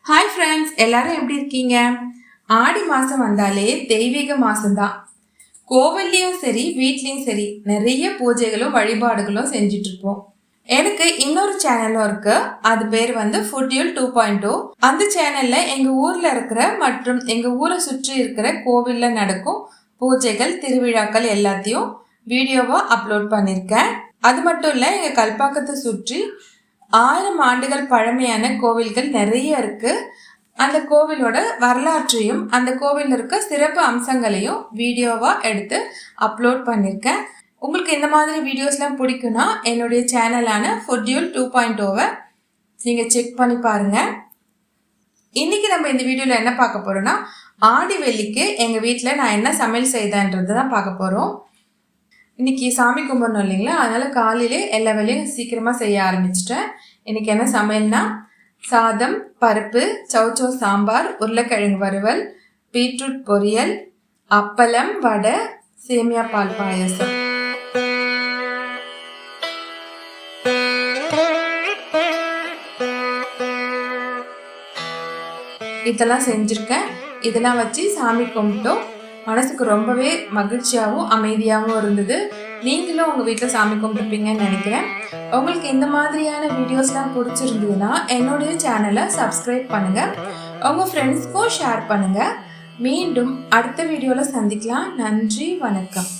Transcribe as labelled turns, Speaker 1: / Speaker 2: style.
Speaker 1: Hi friends, எல்லாரும் எப்படி இருக்கீங்க? ஆடி மாதம் வந்தாலே தெய்வீக மாதம்தான். கோவில்லையும் சரி வீட்லேயும் சரி நிறைய பூஜைகளும் வழிபாடுகளும் செஞ்சிட்ருப்போம். எனக்கு இன்னொரு சேனலும் இருக்கு. அது பேர் ஃபுட்யூல் 2.0. அந்த சேனல்ல எங்க ஊர்ல இருக்கிற மற்றும் எங்க ஊரை சுற்றி இருக்கிற கோவில்ல நடக்கும் பூஜைகள் திருவிழாக்கள் எல்லாத்தையும் வீடியோவா அப்லோட் பண்ணியிருக்கேன். அது மட்டும் இல்லை, எங்க கல்பாக்கத்தை சுற்றி 1000 ஆண்டுகள் பழமையான கோவில்கள் நிறைய இருக்கு. அந்த கோவிலோட வரலாற்றையும் அந்த கோவில் இருக்க சிறப்பு அம்சங்களையும் வீடியோவா எடுத்து அப்லோட் பண்ணியிருக்கேன். உங்களுக்கு இந்த மாதிரி வீடியோஸ்லாம் பிடிக்கும்னா என்னுடைய சேனலான ஃபுட்யூல் 2.0 நீங்கள் செக் பண்ணி பாருங்கள். இன்னைக்கு நம்ம இந்த வீடியோவில் என்ன பார்க்க போகிறோம்னா, ஆடி வெள்ளிக்கு எங்கள் வீட்டில் நான் என்ன சமையல் செய்தேன்றது தான் பார்க்க போகிறோம். இன்னைக்கு சாமி கும்பிடணும் இல்லைங்களா, அதனால் காலையிலே எல்லா வேலையும் சீக்கிரமாக செய்ய ஆரம்பிச்சிட்டேன். இன்னைக்கு என்ன சமையல்னா, சாதம், பருப்பு, சௌச்சோ சாம்பார், உருளைக்கிழங்கு வறுவல், பீட்ரூட் பொரியல், அப்பளம், வடை, சேமியா பால் பாயசம். இதெல்லாம் செஞ்சுருக்கேன். இதெல்லாம் வச்சு சாமி கும்பிட்டோம். மனசுக்கு ரொம்பவே மகிழ்ச்சியாகவும் அமைதியாகவும் இருந்தது. நீங்களும் உங்கள் வீட்டில் சாமி கும்பிட்டுப்பீங்கன்னு நினைக்கிறேன். உங்களுக்கு இந்த மாதிரியான வீடியோஸ்லாம் பிடிச்சிருந்ததுன்னா என்னுடைய சேனலை சப்ஸ்கிரைப் பண்ணுங்கள், உங்கள் ஃப்ரெண்ட்ஸ்க்கும் ஷேர் பண்ணுங்கள். மீண்டும் அடுத்த வீடியோவில் சந்திக்கலாம். நன்றி, வணக்கம்.